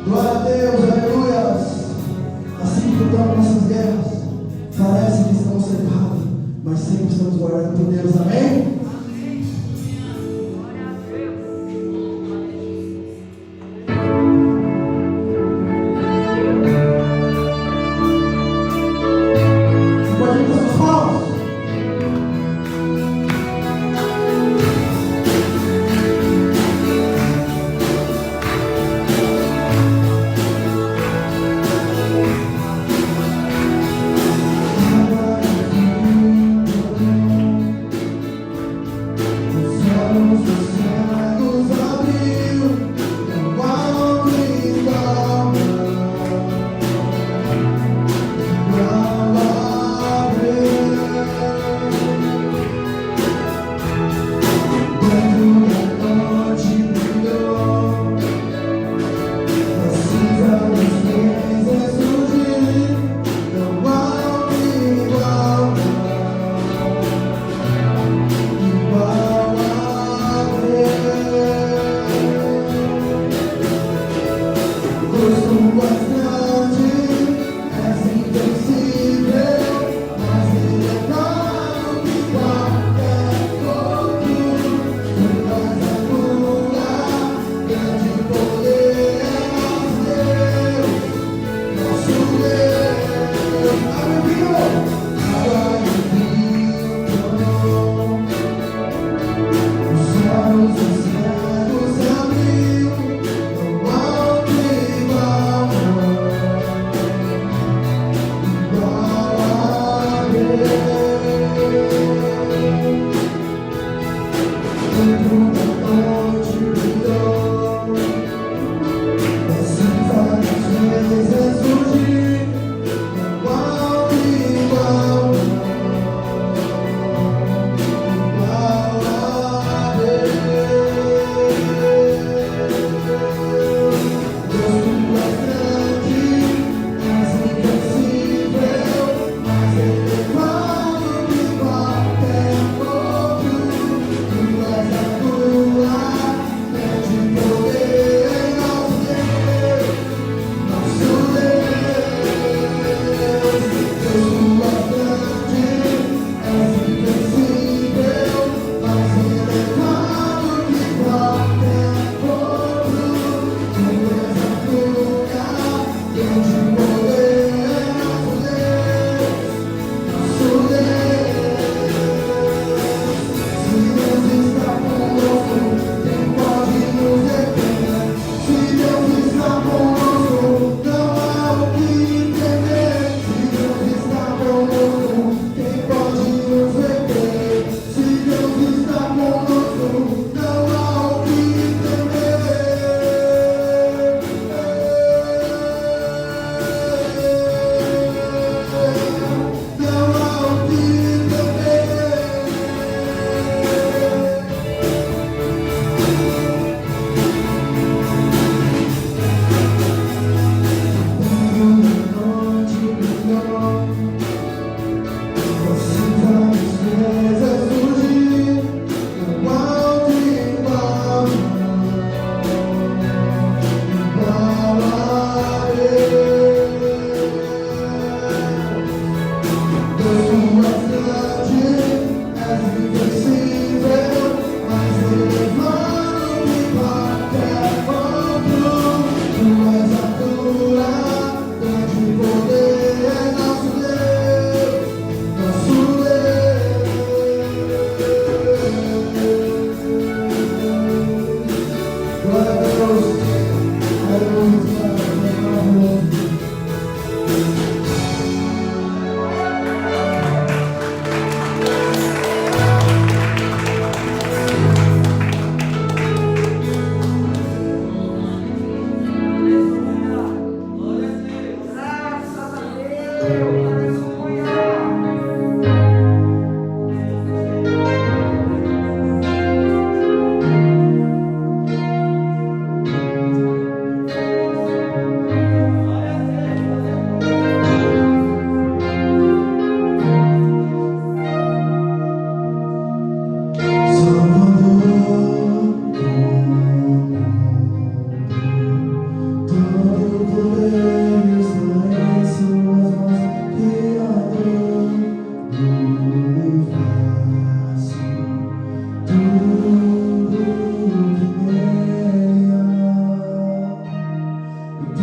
Glória a Deus, aleluia. Assim que lutamos nossas guerras, parece que estamos cercados, mas sempre estamos guardados por Deus, amém? Os céus abriu, não há outro igual.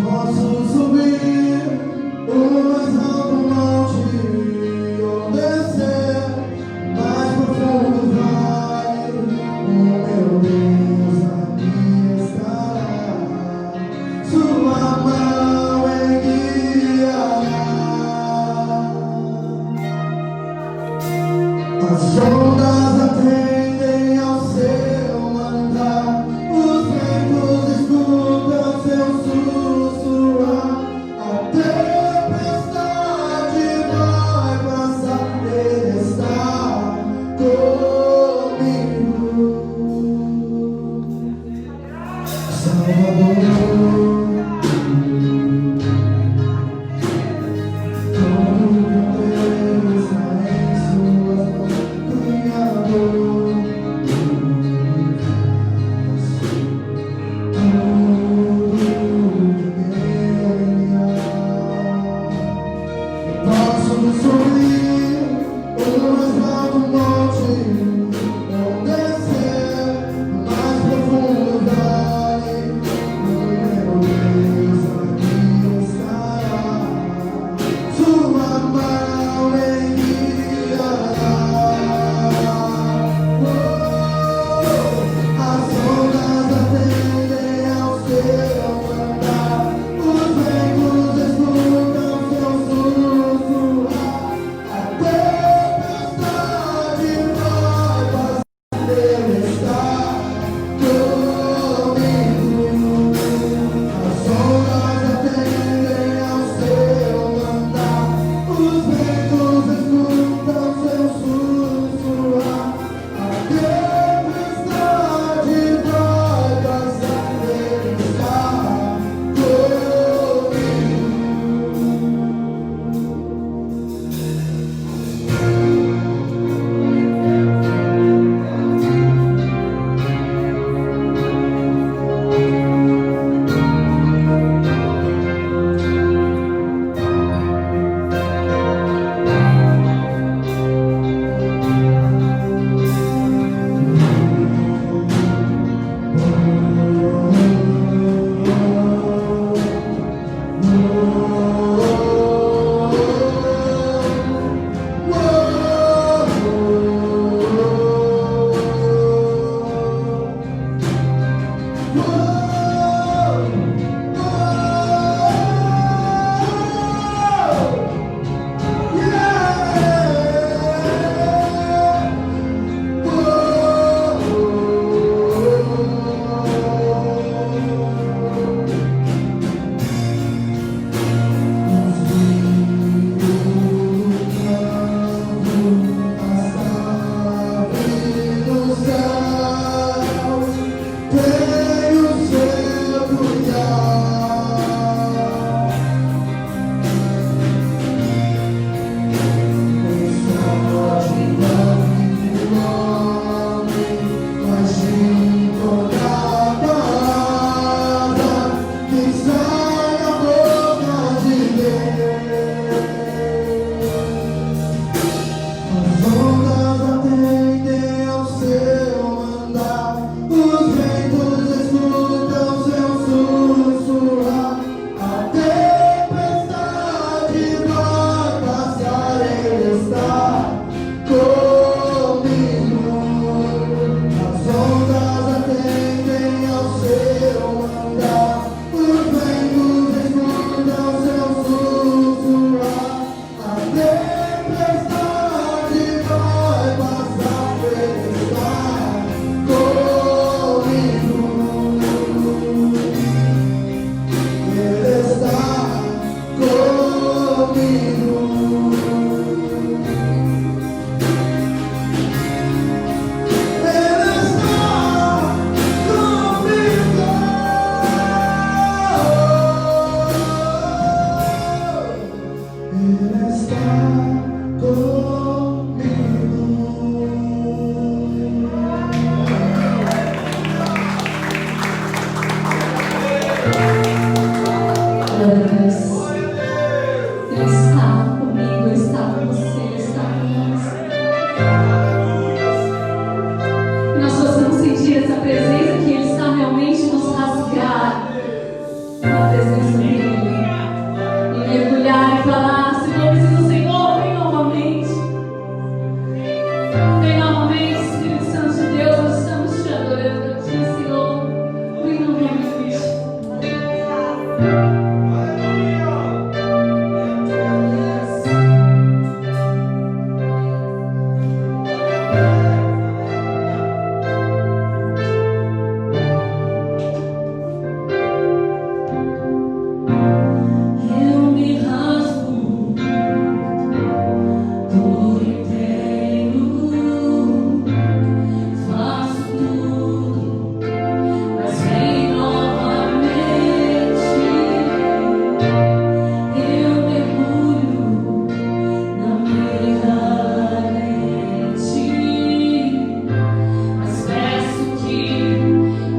Posso subir o mais alto monte ou descer mais profundo vale. O meu Deus aqui estará, sua mão me guiará. As ondas atendem ao seu mandar, os ventos escutam seu sussurrar.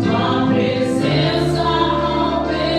Tua presença aumente.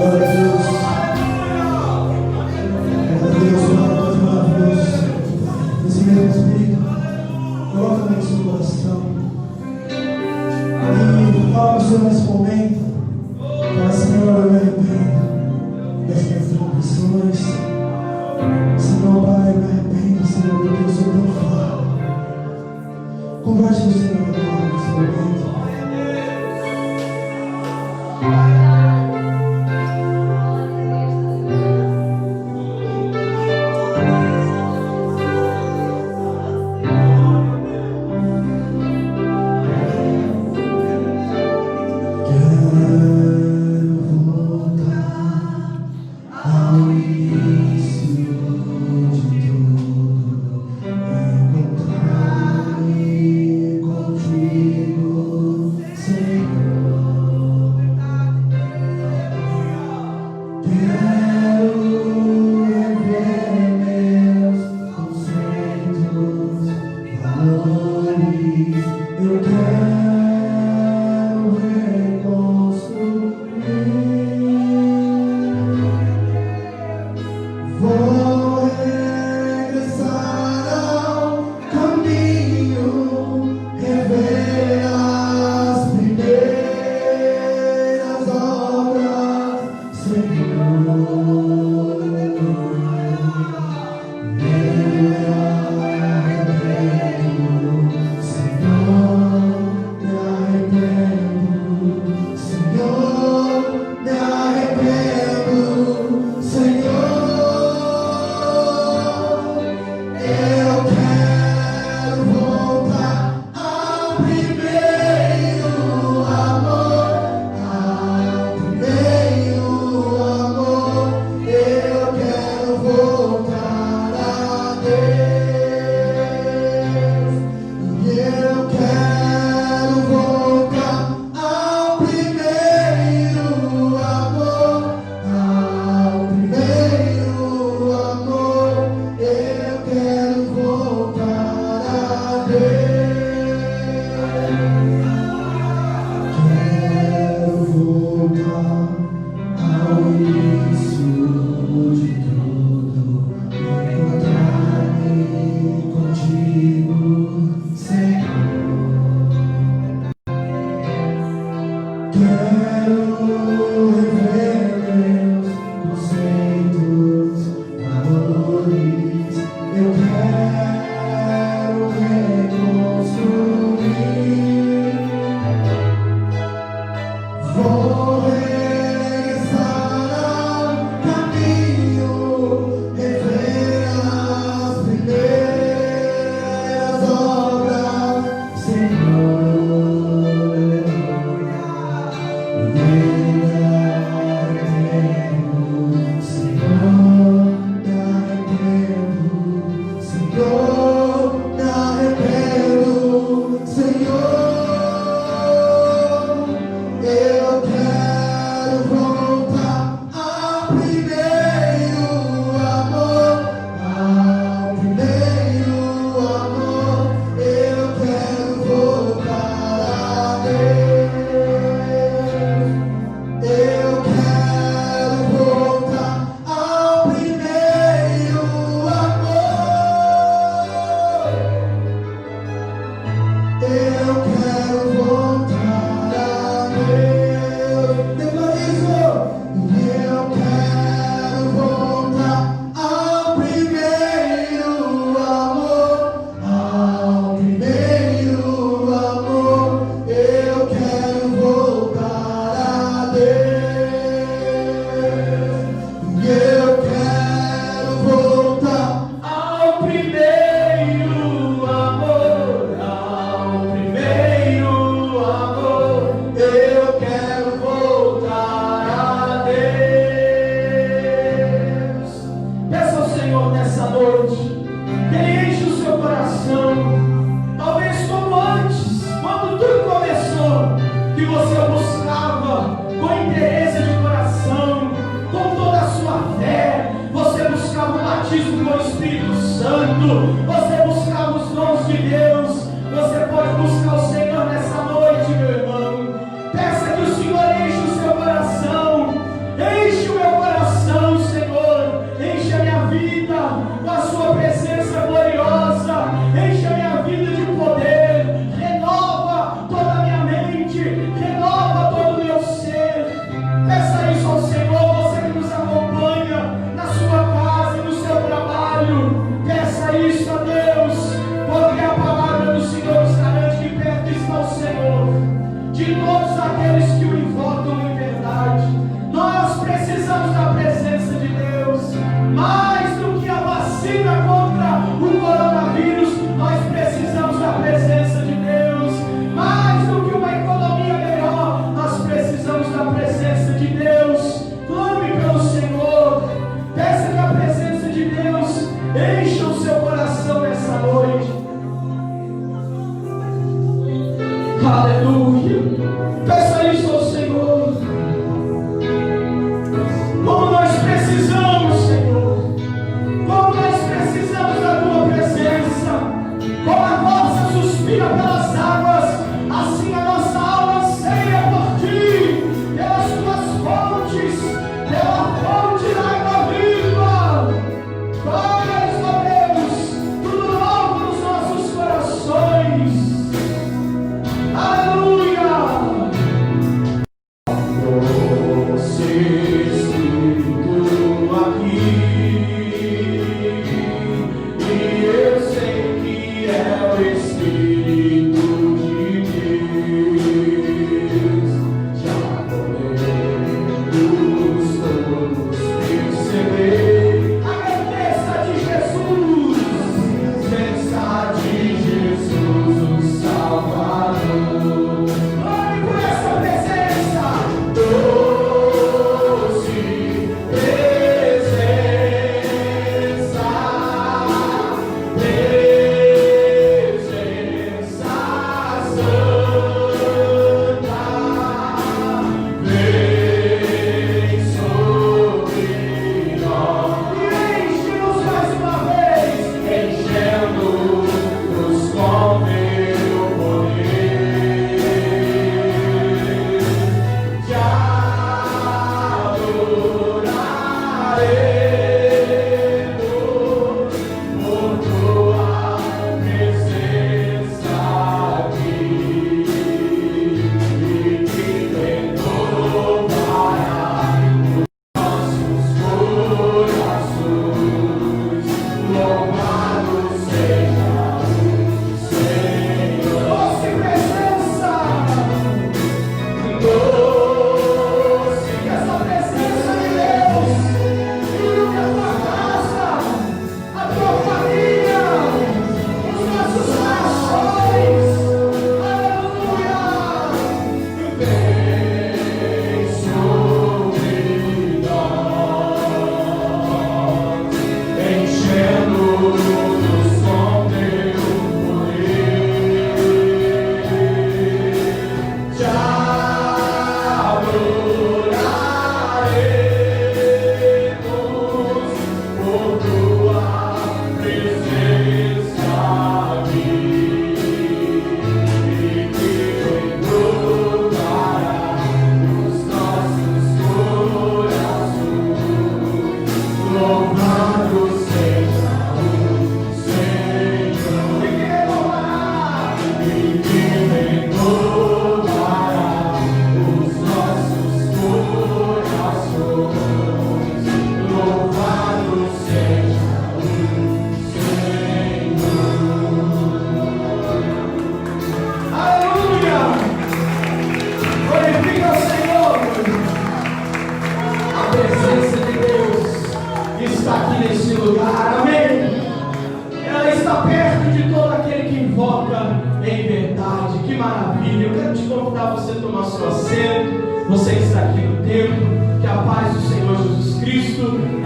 Contigo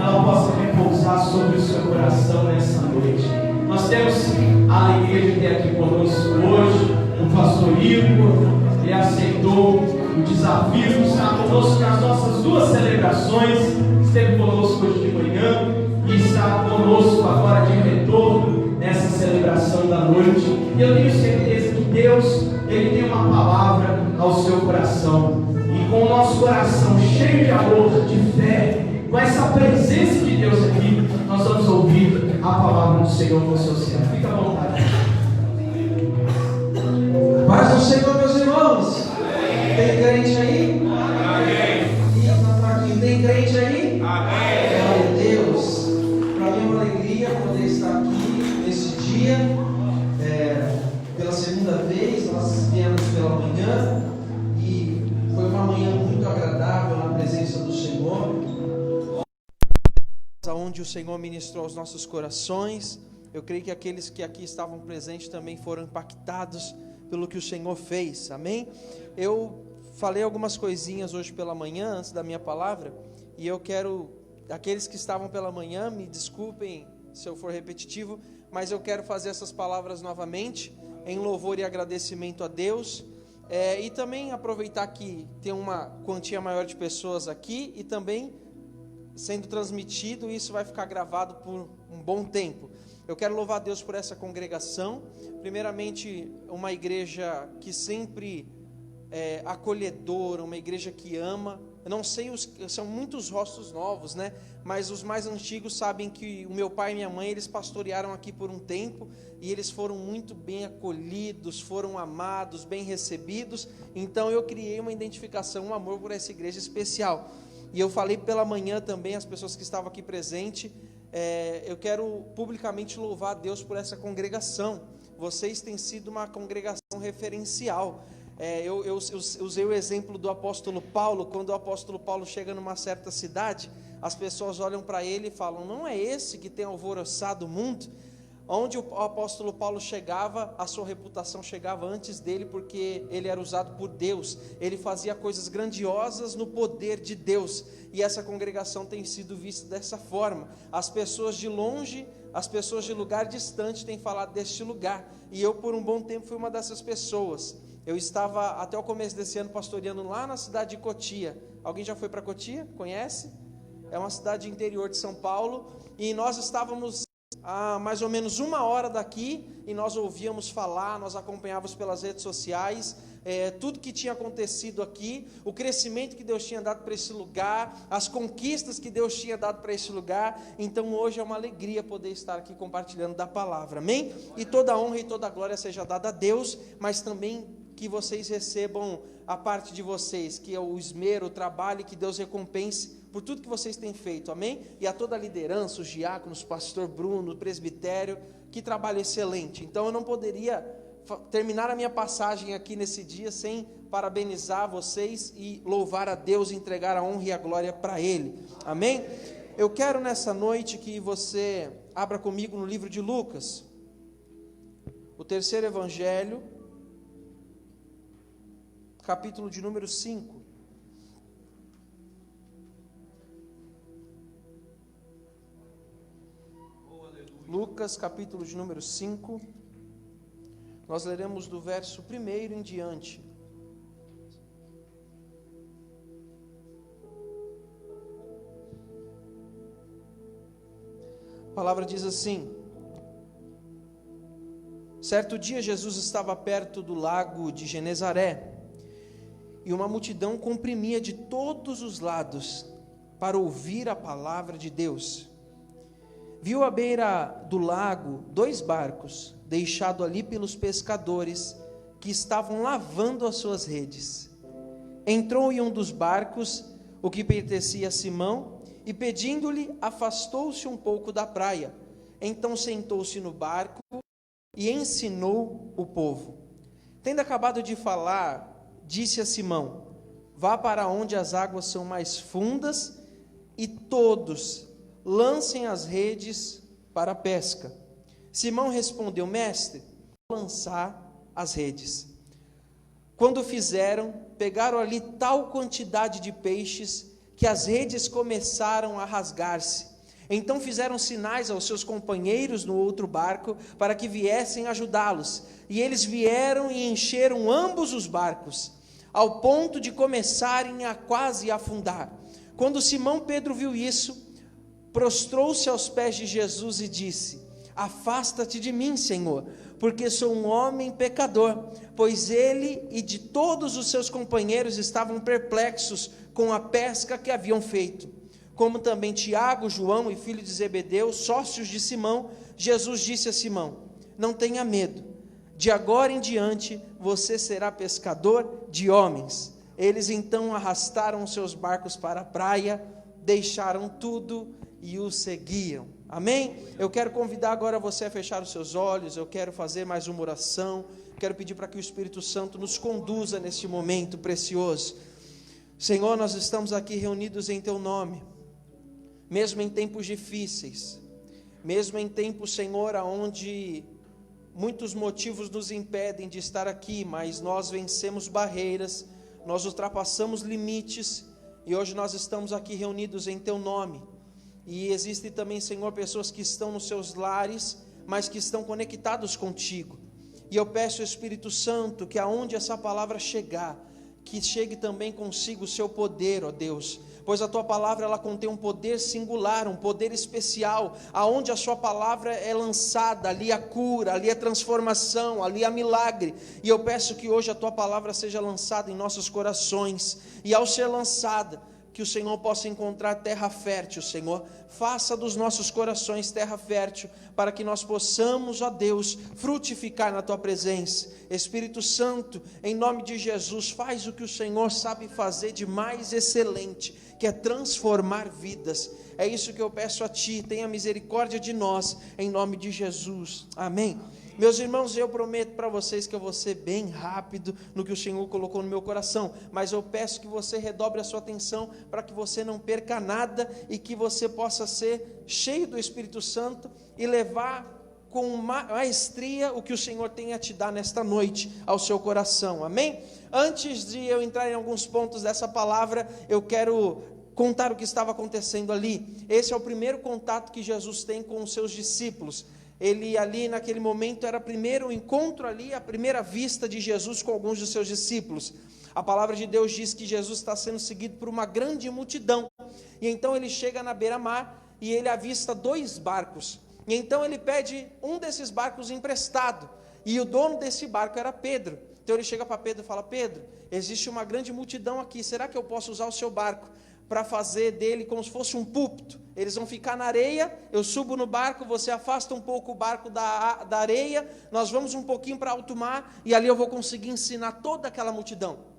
ela possa repousar sobre o seu coração nessa noite. Nós temos a alegria de ter aqui conosco hoje o pastor Igor. Ele aceitou o desafio de estar conosco nas nossas duas celebrações. Esteve conosco hoje de manhã e está conosco agora de retorno nessa celebração da noite. E eu tenho certeza que Deus, Ele tem uma palavra ao seu coração. E com o nosso coração cheio de amor, de fé, com essa presença de Deus aqui, nós vamos ouvir a palavra do Senhor com o seu servo. Fica à vontade. Paz do Senhor, meus irmãos. Amém. Tem crente aí? Amém. Tem crente aí? Amém. Glória a Deus. Para mim é uma alegria poder estar aqui nesse dia. Pela segunda vez, nós viemos pela manhã e foi uma manhã muito agradável na presença do Senhor, onde o Senhor ministrou aos nossos corações. Eu creio que aqueles que aqui estavam presentes também foram impactados pelo que o Senhor fez, amém? Eu falei algumas coisinhas hoje pela manhã, antes da minha palavra, e eu quero, aqueles que estavam pela manhã, me desculpem se eu for repetitivo, mas eu quero fazer essas palavras novamente, em louvor e agradecimento a Deus, e também aproveitar que tem uma quantia maior de pessoas aqui, e também sendo transmitido, isso vai ficar gravado por um bom tempo. Eu quero louvar a Deus por essa congregação, primeiramente uma igreja que sempre é acolhedora, uma igreja que ama. Eu não sei, são muitos rostos novos, né? Mas os mais antigos sabem que o meu pai e minha mãe, eles pastorearam aqui por um tempo, e eles foram muito bem acolhidos, foram amados, bem recebidos. Então eu criei uma identificação, um amor por essa igreja especial. E eu falei pela manhã também, as pessoas que estavam aqui presentes, eu quero publicamente louvar a Deus por essa congregação. Vocês têm sido uma congregação referencial. Eu usei o exemplo do apóstolo Paulo. Quando o apóstolo Paulo chega numa certa cidade, as pessoas olham para ele e falam: não é esse que tem alvoroçado o mundo? Onde o apóstolo Paulo chegava, a sua reputação chegava antes dele, porque ele era usado por Deus, ele fazia coisas grandiosas no poder de Deus, e essa congregação tem sido vista dessa forma. As pessoas de longe, as pessoas de lugar distante têm falado deste lugar, e eu por um bom tempo fui uma dessas pessoas. Eu estava até o começo desse ano pastoreando lá na cidade de Cotia. Alguém já foi para Cotia? Conhece? É uma cidade interior de São Paulo, e nós estávamos a mais ou menos 1 hora daqui, e nós ouvíamos falar, nós acompanhávamos pelas redes sociais, tudo que tinha acontecido aqui, o crescimento que Deus tinha dado para esse lugar, as conquistas que Deus tinha dado para esse lugar. Então hoje é uma alegria poder estar aqui compartilhando da palavra, amém? E toda a honra e toda a glória seja dada a Deus, mas também que vocês recebam a parte de vocês, que é o esmero, o trabalho, que Deus recompense por tudo que vocês têm feito, amém? E a toda a liderança, os diáconos, pastor Bruno, o presbitério, que trabalho excelente. Então eu não poderia terminar a minha passagem aqui nesse dia sem parabenizar vocês e louvar a Deus, entregar a honra e a glória para Ele, amém? Eu quero nessa noite que você abra comigo no livro de Lucas, o terceiro evangelho, capítulo de número 5. Lucas, capítulo de número 5, nós leremos do verso 1 em diante. A palavra diz assim: certo dia Jesus estava perto do lago de Genezaré, e uma multidão comprimia de todos os lados para ouvir a palavra de Deus. Viu à beira do lago 2 barcos, deixados ali pelos pescadores, que estavam lavando as suas redes. Entrou em um dos barcos, o que pertencia a Simão, e pedindo-lhe, afastou-se um pouco da praia. Então sentou-se no barco e ensinou o povo. Tendo acabado de falar, disse a Simão: vá para onde as águas são mais fundas, e todos lancem as redes para a pesca. Simão respondeu: mestre, vou lançar as redes. Quando fizeram, pegaram ali tal quantidade de peixes, que as redes começaram a rasgar-se. Então fizeram sinais aos seus companheiros no outro barco para que viessem ajudá-los. E eles vieram e encheram ambos os barcos, ao ponto de começarem a quase afundar. Quando Simão Pedro viu isso, prostrou-se aos pés de Jesus e disse: afasta-te de mim, Senhor, porque sou um homem pecador. Pois ele e de todos os seus companheiros estavam perplexos com a pesca que haviam feito. Como também Tiago, João e filho de Zebedeu, sócios de Simão. Jesus disse a Simão: não tenha medo, de agora em diante você será pescador de homens. Eles então arrastaram os seus barcos para a praia, deixaram tudo e o seguiam. Amém? Eu quero convidar agora você a fechar os seus olhos. Eu quero fazer mais uma oração. Quero pedir para que o Espírito Santo nos conduza neste momento precioso. Senhor, nós estamos aqui reunidos em Teu nome, mesmo em tempos difíceis, mesmo em tempos, Senhor, onde muitos motivos nos impedem de estar aqui, mas nós vencemos barreiras, nós ultrapassamos limites, e hoje nós estamos aqui reunidos em Teu nome. E existem também, Senhor, pessoas que estão nos seus lares, mas que estão conectados contigo. E eu peço, Espírito Santo, que aonde essa palavra chegar, que chegue também consigo o seu poder, ó Deus, pois a tua palavra ela contém um poder singular, um poder especial. Aonde a sua palavra é lançada, ali há cura, ali há transformação, ali há milagre. E eu peço que hoje a tua palavra seja lançada em nossos corações, e ao ser lançada, que o Senhor possa encontrar terra fértil. Senhor, faça dos nossos corações terra fértil, para que nós possamos, ó Deus, frutificar na Tua presença. Espírito Santo, em nome de Jesus, faz o que o Senhor sabe fazer de mais excelente, que é transformar vidas. É isso que eu peço a Ti, tenha misericórdia de nós, em nome de Jesus, amém. Meus irmãos, eu prometo para vocês que eu vou ser bem rápido no que o Senhor colocou no meu coração, mas eu peço que você redobre a sua atenção, para que você não perca nada, e que você possa ser cheio do Espírito Santo, e levar com maestria o que o Senhor tem a te dar nesta noite, ao seu coração, amém? Antes de eu entrar em alguns pontos dessa palavra, eu quero contar o que estava acontecendo ali. Esse é o primeiro contato que Jesus tem com os seus discípulos. Ele ali naquele momento era primeiro o encontro ali, a primeira vista de Jesus com alguns de seus discípulos. A palavra de Deus diz que Jesus está sendo seguido por uma grande multidão, e então ele chega na beira-mar, e ele avista 2 barcos, e então ele pede um desses barcos emprestado, e o dono desse barco era Pedro. Então ele chega para Pedro e fala: Pedro, existe uma grande multidão aqui, será que eu posso usar o seu barco para fazer dele como se fosse um púlpito? Eles vão ficar na areia, eu subo no barco, você afasta um pouco o barco da areia, nós vamos um pouquinho para alto mar, e ali eu vou conseguir ensinar toda aquela multidão.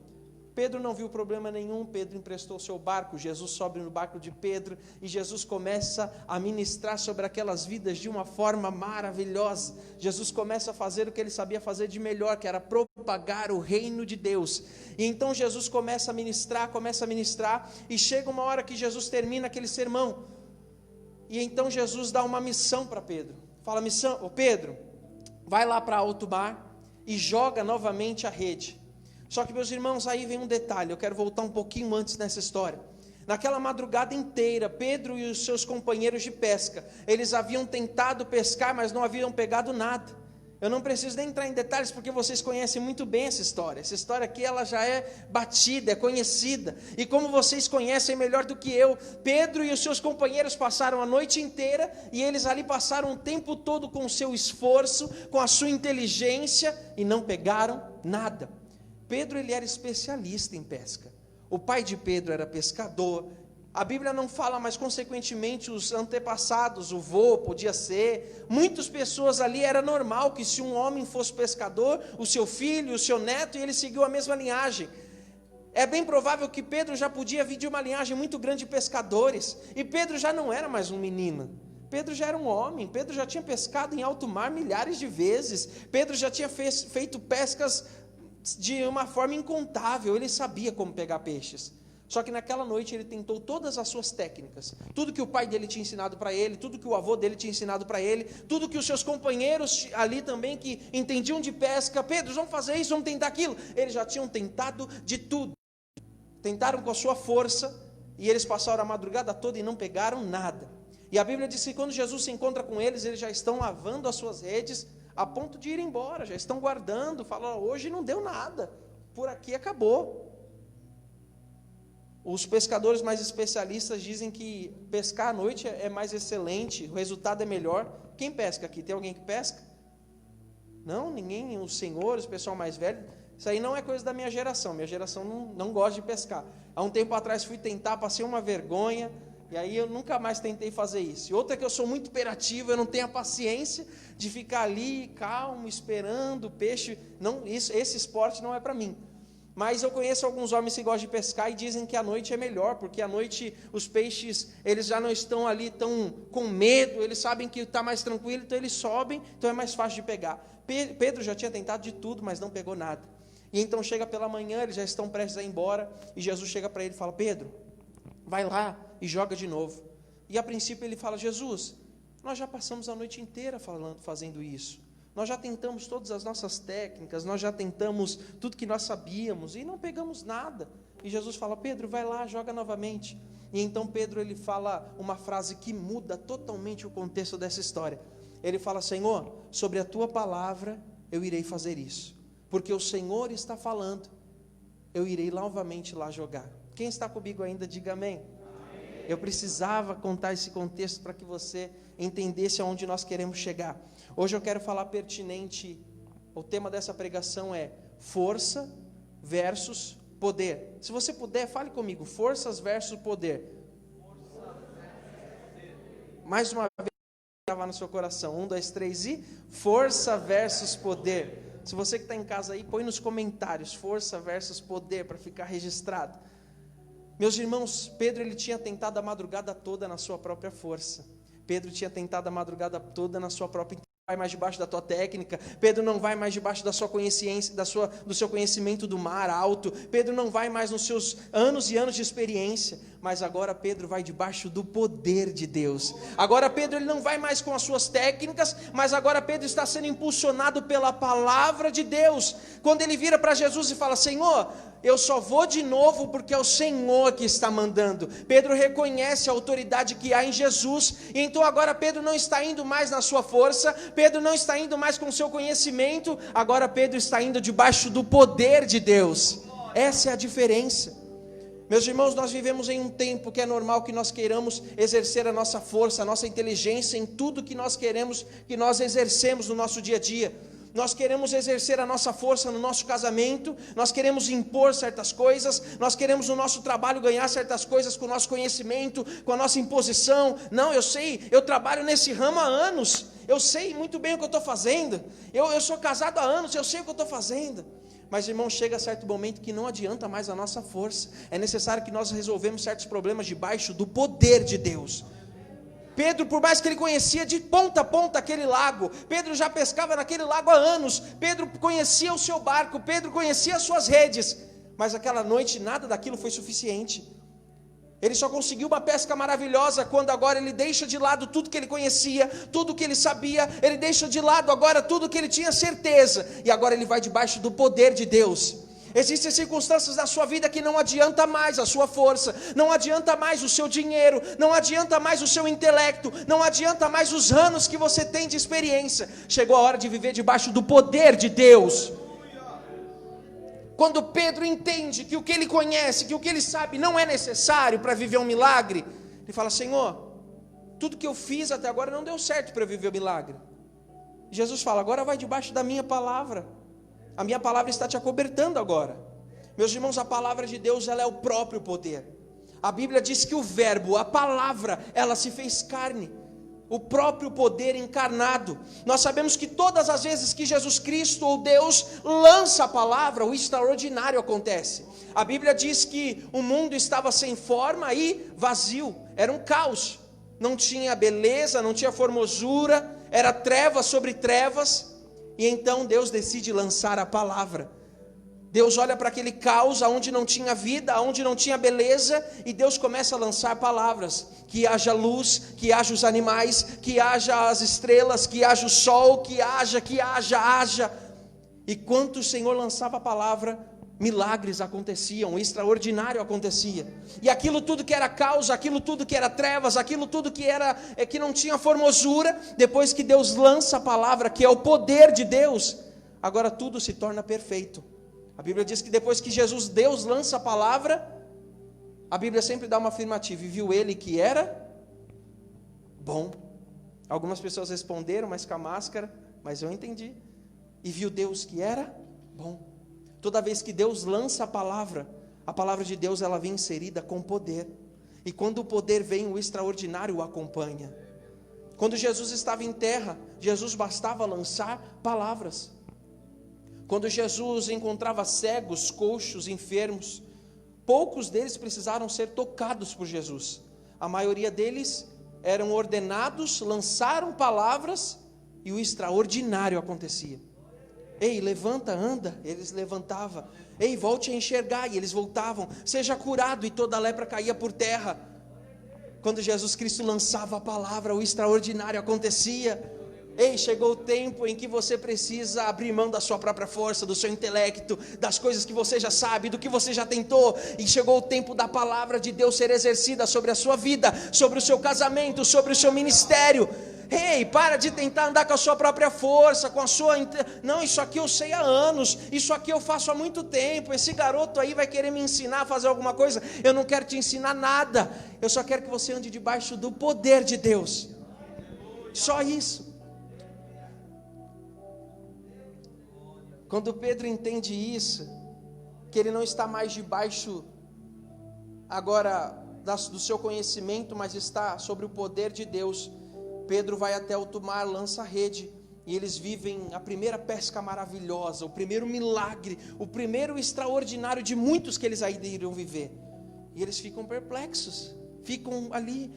Pedro não viu problema nenhum. Pedro emprestou o seu barco, Jesus sobe no barco de Pedro, e Jesus começa a ministrar sobre aquelas vidas de uma forma maravilhosa. Jesus começa a fazer o que ele sabia fazer de melhor, que era propagar o reino de Deus. E então Jesus começa a ministrar, e chega uma hora que Jesus termina aquele sermão, e então Jesus dá uma missão para Pedro. Fala: missão, Pedro, vai lá para alto mar e joga novamente a rede. Só que, meus irmãos, aí vem um detalhe, eu quero voltar um pouquinho antes nessa história. Naquela madrugada inteira, Pedro e os seus companheiros de pesca, eles haviam tentado pescar, mas não haviam pegado nada. Eu não preciso nem entrar em detalhes, porque vocês conhecem muito bem essa história. Essa história aqui, ela já é batida, é conhecida. E como vocês conhecem melhor do que eu, Pedro e os seus companheiros passaram a noite inteira, e eles ali passaram o tempo todo com o seu esforço, com a sua inteligência, e não pegaram nada. Pedro, ele era especialista em pesca. O pai de Pedro era pescador. A Bíblia não fala, mas consequentemente os antepassados, o vô podia ser. Muitas pessoas ali, era normal que se um homem fosse pescador, o seu filho, o seu neto, e ele seguiu a mesma linhagem. É bem provável que Pedro já podia vir de uma linhagem muito grande de pescadores. E Pedro já não era mais um menino. Pedro já era um homem. Pedro já tinha pescado em alto mar milhares de vezes. Pedro já tinha feito pescas de uma forma incontável. Ele sabia como pegar peixes. Só que naquela noite ele tentou todas as suas técnicas, tudo que o pai dele tinha ensinado para ele, tudo que o avô dele tinha ensinado para ele, tudo que os seus companheiros ali também que entendiam de pesca: Pedro, vamos fazer isso, vamos tentar aquilo. Eles já tinham tentado de tudo, tentaram com a sua força, e eles passaram a madrugada toda e não pegaram nada. E a Bíblia diz que quando Jesus se encontra com eles já estão lavando as suas redes, a ponto de ir embora, já estão guardando, falam, hoje não deu nada, por aqui acabou. Os pescadores mais especialistas dizem que pescar à noite é mais excelente, o resultado é melhor. Quem pesca aqui? Tem alguém que pesca? Não, ninguém, os senhores, o pessoal mais velho. Isso aí não é coisa da minha geração não gosta de pescar. Há um tempo atrás fui tentar, passei uma vergonha, e aí eu nunca mais tentei fazer isso. E outra é que eu sou muito hiperativo, eu não tenho a paciência de ficar ali calmo, esperando o peixe. Não, esse esporte não é para mim. Mas eu conheço alguns homens que gostam de pescar e dizem que a noite é melhor, porque à noite os peixes, eles já não estão ali tão com medo, eles sabem que está mais tranquilo, então eles sobem, então é mais fácil de pegar. Pedro já tinha tentado de tudo, mas não pegou nada. E então chega pela manhã, eles já estão prestes a ir embora, e Jesus chega para ele e fala, Pedro, vai lá e joga de novo. E a princípio ele fala, Jesus, nós já passamos a noite inteira fazendo isso. Nós já tentamos todas as nossas técnicas, nós já tentamos tudo que nós sabíamos e não pegamos nada. E Jesus fala, Pedro, vai lá, joga novamente. E então Pedro ele fala uma frase que muda totalmente o contexto dessa história. Ele fala, Senhor, sobre a tua palavra eu irei fazer isso. Porque o Senhor está falando, eu irei novamente lá jogar. Quem está comigo ainda, diga amém. Eu precisava contar esse contexto para que você entendesse aonde nós queremos chegar. Hoje eu quero falar pertinente, o tema dessa pregação é força versus poder. Se você puder, fale comigo, forças versus poder. Mais uma vez, gravar no seu coração, 1, 2, 3 e força versus poder. Se você que está em casa aí, põe nos comentários, força versus poder, para ficar registrado. Meus irmãos, Pedro ele tinha tentado a madrugada toda na sua própria força. Pedro tinha tentado a madrugada toda na sua própria. Não vai mais debaixo da tua técnica. Pedro não vai mais debaixo da sua consciência, do seu conhecimento do mar alto. Pedro não vai mais nos seus anos e anos de experiência. Mas agora Pedro vai debaixo do poder de Deus. Agora Pedro ele não vai mais com as suas técnicas, mas agora Pedro está sendo impulsionado pela palavra de Deus. Quando ele vira para Jesus e fala, Senhor, eu só vou de novo porque é o Senhor que está mandando. Pedro reconhece a autoridade que há em Jesus, e então agora Pedro não está indo mais na sua força, Pedro não está indo mais com o seu conhecimento, agora Pedro está indo debaixo do poder de Deus. Essa é a diferença. Meus irmãos, nós vivemos em um tempo que é normal que nós queiramos exercer a nossa força, a nossa inteligência em tudo que nós queremos, que nós exercemos no nosso dia a dia. Nós queremos exercer a nossa força no nosso casamento, nós queremos impor certas coisas, nós queremos no nosso trabalho ganhar certas coisas com o nosso conhecimento, com a nossa imposição. Não, eu sei, eu trabalho nesse ramo há anos, eu sei muito bem o que eu estou fazendo, eu sou casado há anos, eu sei o que eu estou fazendo. Mas, irmão, chega certo momento que não adianta mais a nossa força, é necessário que nós resolvemos certos problemas debaixo do poder de Deus. Pedro, por mais que ele conhecia de ponta a ponta aquele lago, Pedro já pescava naquele lago há anos, Pedro conhecia o seu barco, Pedro conhecia as suas redes, mas aquela noite nada daquilo foi suficiente. Ele só conseguiu uma pesca maravilhosa quando agora ele deixa de lado tudo que ele conhecia, tudo que ele sabia, ele deixa de lado agora tudo que ele tinha certeza, e agora ele vai debaixo do poder de Deus. Existem circunstâncias na sua vida que não adianta mais a sua força, não adianta mais o seu dinheiro, não adianta mais o seu intelecto, não adianta mais os anos que você tem de experiência. Chegou a hora de viver debaixo do poder de Deus. Quando Pedro entende que o que ele conhece, que o que ele sabe não é necessário para viver um milagre, ele fala, Senhor, tudo que eu fiz até agora não deu certo para eu viver o milagre. Jesus fala, agora vai debaixo da minha palavra. A minha palavra está te acobertando agora. Meus irmãos, a palavra de Deus, ela é o próprio poder. A Bíblia diz que o verbo, a palavra, ela se fez carne. O próprio poder encarnado. Nós sabemos que todas as vezes que Jesus Cristo ou Deus lança a palavra, o extraordinário acontece. A Bíblia diz que o mundo estava sem forma e vazio. Era um caos. Não tinha beleza, não tinha formosura. Era trevas sobre trevas. E então Deus decide lançar a palavra. Deus olha para aquele caos onde não tinha vida, onde não tinha beleza, e Deus começa a lançar palavras. Que haja luz, que haja os animais, que haja as estrelas, que haja o sol, que haja. E quando o Senhor lançava a palavra, milagres aconteciam, o extraordinário acontecia. E aquilo tudo que era caos, aquilo tudo que era trevas, aquilo tudo que não tinha formosura, depois que Deus lança a palavra, que é o poder de Deus, agora tudo se torna perfeito. A Bíblia diz que depois que Deus lança a palavra, a Bíblia sempre dá uma afirmativa, e viu ele que era bom. Algumas pessoas responderam, mas com a máscara, mas eu entendi. E viu Deus que era bom. Toda vez que Deus lança a palavra de Deus, ela vem inserida com poder. E quando o poder vem, o extraordinário o acompanha. Quando Jesus estava em terra, Jesus bastava lançar palavras. Quando Jesus encontrava cegos, coxos, enfermos, poucos deles precisaram ser tocados por Jesus. A maioria deles eram ordenados, lançaram palavras e o extraordinário acontecia. Ei, levanta, anda, eles levantavam. Ei, volte a enxergar, e eles voltavam. Seja curado, e toda a lepra caía por terra. Quando Jesus Cristo lançava a palavra, o extraordinário acontecia. Ei, chegou o tempo em que você precisa abrir mão da sua própria força, do seu intelecto, das coisas que você já sabe, do que você já tentou, e chegou o tempo da palavra de Deus ser exercida sobre a sua vida, sobre o seu casamento, sobre o seu ministério. Ei, para de tentar andar com a sua própria força, com a sua... Não, isso aqui eu sei há anos, isso aqui eu faço há muito tempo, esse garoto aí vai querer me ensinar a fazer alguma coisa, eu não quero te ensinar nada, eu só quero que você ande debaixo do poder de Deus, só isso. Quando Pedro entende isso, que ele não está mais debaixo agora do seu conhecimento, mas está sobre o poder de Deus, Pedro vai até alto mar, lança a rede, e eles vivem a primeira pesca maravilhosa, o primeiro milagre, o primeiro extraordinário de muitos que eles ainda iriam viver. E eles ficam perplexos, ficam ali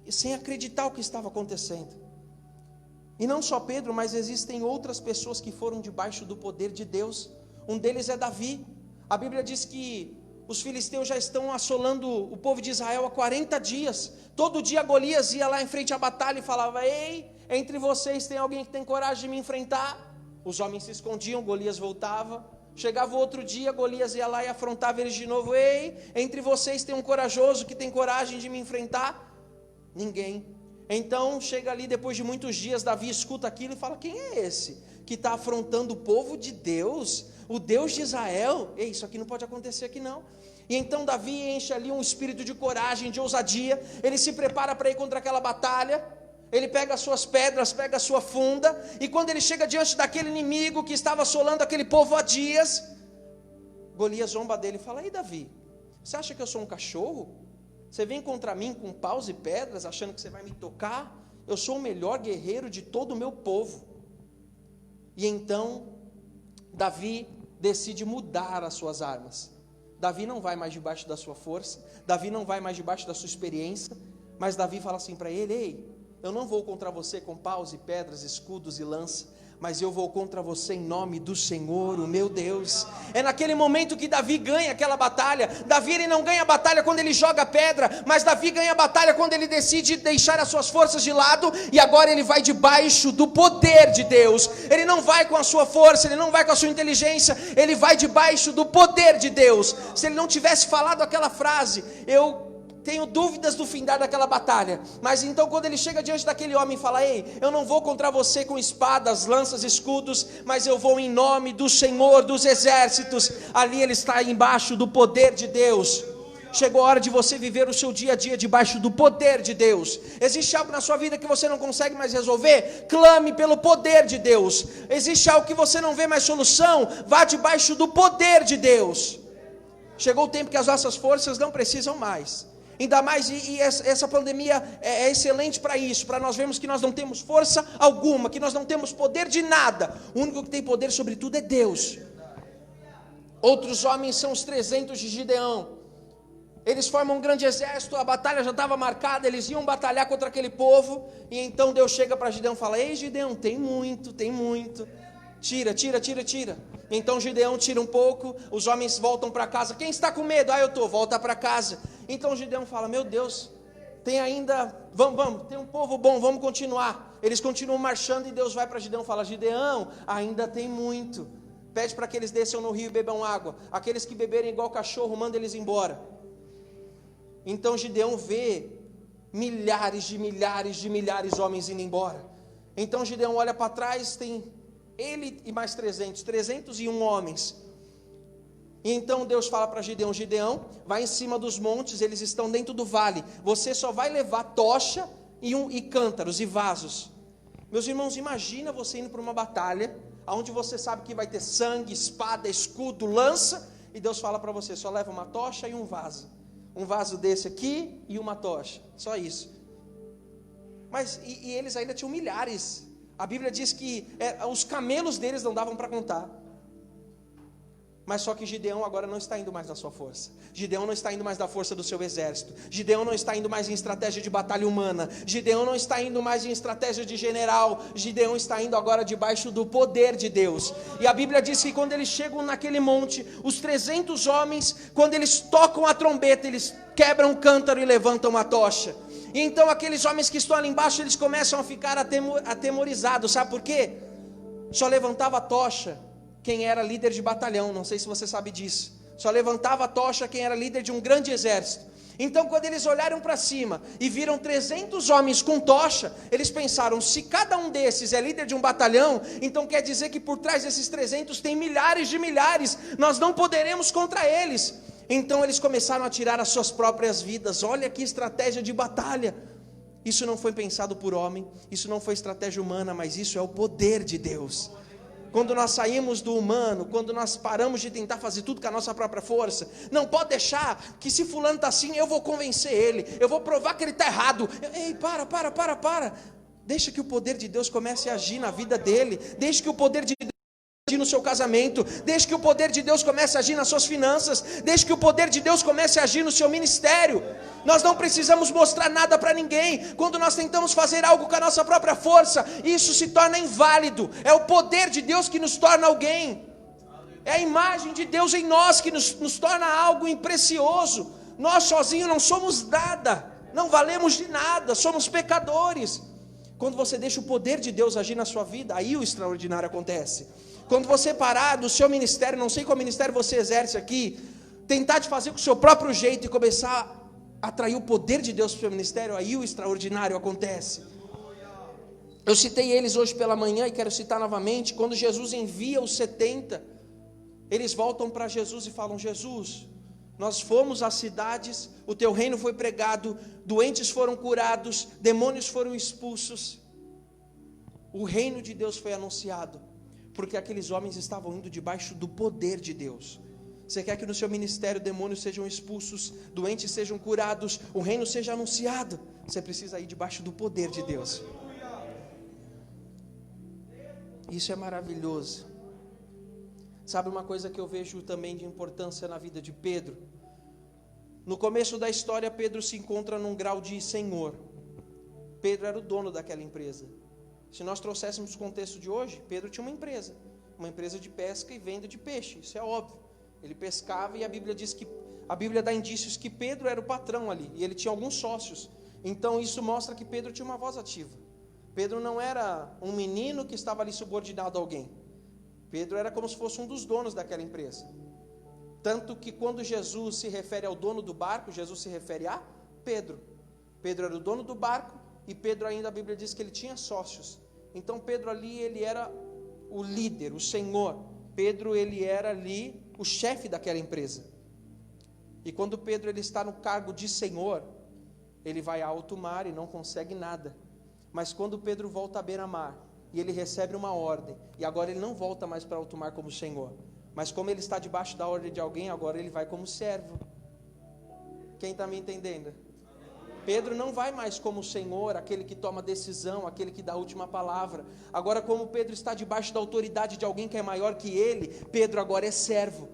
sem acreditar o que estava acontecendo. E não só Pedro, mas existem outras pessoas que foram debaixo do poder de Deus. Um deles é Davi. A Bíblia diz que os filisteus já estão assolando o povo de Israel há 40 dias. Todo dia Golias ia lá em frente à batalha e falava: ei, entre vocês tem alguém que tem coragem de me enfrentar? Os homens se escondiam, Golias voltava. Chegava outro dia, Golias ia lá e afrontava eles de novo: ei, entre vocês tem um corajoso que tem coragem de me enfrentar? Ninguém. Então chega ali, depois de muitos dias, Davi escuta aquilo e fala: quem é esse que está afrontando o povo de Deus, o Deus de Israel? Ei, isso aqui não pode acontecer aqui não. E então Davi enche ali um espírito de coragem, de ousadia. Ele se prepara para ir contra aquela batalha. Ele pega as suas pedras, pega a sua funda, e quando ele chega diante daquele inimigo que estava assolando aquele povo há dias, Golias zomba dele e fala: ei Davi, você acha que eu sou um cachorro? Você vem contra mim com paus e pedras, achando que você vai me tocar? Eu sou o melhor guerreiro de todo o meu povo. E então, Davi decide mudar as suas armas. Davi não vai mais debaixo da sua força, Davi não vai mais debaixo da sua experiência, mas Davi fala assim para ele: ei, eu não vou contra você com paus e pedras, escudos e lança, mas eu vou contra você em nome do Senhor, o meu Deus. É naquele momento que Davi ganha aquela batalha. Davi, ele não ganha a batalha quando ele joga pedra, mas Davi ganha a batalha quando ele decide deixar as suas forças de lado, e agora ele vai debaixo do poder de Deus. Ele não vai com a sua força, ele não vai com a sua inteligência, ele vai debaixo do poder de Deus. Se ele não tivesse falado aquela frase, eu tenho dúvidas do findar daquela batalha. Mas então quando ele chega diante daquele homem e fala: ei, eu não vou contra você com espadas, lanças, escudos, mas eu vou em nome do Senhor dos exércitos. Ali ele está embaixo do poder de Deus. Chegou a hora de você viver o seu dia a dia debaixo do poder de Deus. Existe algo na sua vida que você não consegue mais resolver? Clame pelo poder de Deus. Existe algo que você não vê mais solução? Vá debaixo do poder de Deus. Chegou o tempo que as nossas forças não precisam mais. Ainda mais, e essa pandemia é excelente para isso, para nós vermos que nós não temos força alguma, que nós não temos poder de nada. O único que tem poder sobre tudo é Deus. Outros homens são os 300 de Gideão. Eles formam um grande exército, a batalha já estava marcada, eles iam batalhar contra aquele povo, e então Deus chega para Gideão e fala: ei Gideão, tem muito, tira. Então Gideão tira um pouco, os homens voltam para casa. Quem está com medo? Eu estou, volta para casa. Então Gideão fala: meu Deus, tem ainda, vamos, tem um povo bom, vamos continuar. Eles continuam marchando e Deus vai para Gideão e fala: Gideão, ainda tem muito. pede para que eles desçam no rio e bebam água. Aqueles que beberem igual cachorro, manda eles embora. Então Gideão vê milhares de milhares de homens indo embora. Então Gideão olha para trás, tem ele e mais 301 homens. E então Deus fala para Gideão: Gideão, vai em cima dos montes, eles estão dentro do vale. Você só vai levar tocha e cântaros e vasos. Meus irmãos, imagina você indo para uma batalha, onde você sabe que vai ter sangue, espada, escudo, lança, e Deus fala para você: só leva uma tocha e um vaso. Um vaso desse aqui e uma tocha, só isso. Mas e eles ainda tinham milhares. A Bíblia diz que os camelos deles não davam para contar. Mas só que Gideão agora não está indo mais na sua força. Gideão não está indo mais da força do seu exército. Gideão não está indo mais em estratégia de batalha humana. Gideão não está indo mais em estratégia de general. Gideão está indo agora debaixo do poder de Deus. E a Bíblia diz que quando eles chegam naquele monte, os 300 homens, quando eles tocam a trombeta, eles quebram o cântaro e levantam a tocha. E então aqueles homens que estão ali embaixo, eles começam a ficar atemorizados. Sabe por quê? Só levantava a tocha quem era líder de batalhão, não sei se você sabe disso. Só levantava a tocha quem era líder de um grande exército. Então quando eles olharam para cima e viram 300 homens com tocha, eles pensaram: se cada um desses é líder de um batalhão, então quer dizer que por trás desses 300 tem milhares de milhares, nós não poderemos contra eles. Então eles começaram a tirar as suas próprias vidas. Olha que estratégia de batalha. Isso não foi pensado por homem, isso não foi estratégia humana, mas isso é o poder de Deus. Quando nós saímos do humano, quando nós paramos de tentar fazer tudo com a nossa própria força, não pode deixar que se fulano está assim, eu vou convencer ele, eu vou provar que ele está errado. Ei, para. Deixa que o poder de Deus comece a agir na vida dele. Deixa que o poder de Deus agir no seu casamento. Deixa que o poder de Deus comece a agir nas suas finanças. Deixa que o poder de Deus comece a agir no seu ministério. Nós não precisamos mostrar nada para ninguém. Quando nós tentamos fazer algo com a nossa própria força, isso se torna inválido. É o poder de Deus que nos torna alguém. É a imagem de Deus em nós que nos torna algo imprecioso. Nós sozinhos não somos nada, não valemos de nada, somos pecadores. Quando você deixa o poder de Deus agir na sua vida, aí o extraordinário acontece. Quando você parar do seu ministério, não sei qual ministério você exerce aqui, tentar de fazer com o seu próprio jeito e começar a atrair o poder de Deus para o seu ministério, aí o extraordinário acontece. Eu citei eles hoje pela manhã e quero citar novamente. Quando Jesus envia os 70, eles voltam para Jesus e falam: Jesus, nós fomos às cidades, o teu reino foi pregado, doentes foram curados, demônios foram expulsos, o reino de Deus foi anunciado, porque aqueles homens estavam indo debaixo do poder de Deus. Você quer que no seu ministério demônios sejam expulsos, doentes sejam curados, o reino seja anunciado? Você precisa ir debaixo do poder de Deus. Isso é maravilhoso. Sabe uma coisa que eu vejo também de importância na vida de Pedro? No começo da história, Pedro se encontra num grau de senhor. Pedro era o dono daquela empresa. Se nós trouxéssemos o contexto de hoje, Pedro tinha uma empresa de pesca e venda de peixe, isso é óbvio. Ele pescava e a Bíblia dá indícios que Pedro era o patrão ali, e ele tinha alguns sócios. Então isso mostra que Pedro tinha uma voz ativa. Pedro não era um menino que estava ali subordinado a alguém. Pedro era como se fosse um dos donos daquela empresa. Tanto que quando Jesus se refere ao dono do barco, Jesus se refere a Pedro. Pedro era o dono do barco e Pedro ainda, a Bíblia diz que ele tinha sócios. Então Pedro ali, ele era o líder, o senhor. Pedro, ele era ali o chefe daquela empresa. E quando Pedro ele está no cargo de senhor, ele vai a alto mar e não consegue nada. Mas quando Pedro volta à beira-mar e ele recebe uma ordem, e agora ele não volta mais para alto mar como senhor, mas como ele está debaixo da ordem de alguém, agora ele vai como servo. Quem está me entendendo? Pedro não vai mais como senhor, aquele que toma decisão, aquele que dá a última palavra. Agora, como Pedro está debaixo da autoridade de alguém que é maior que ele, Pedro agora é servo.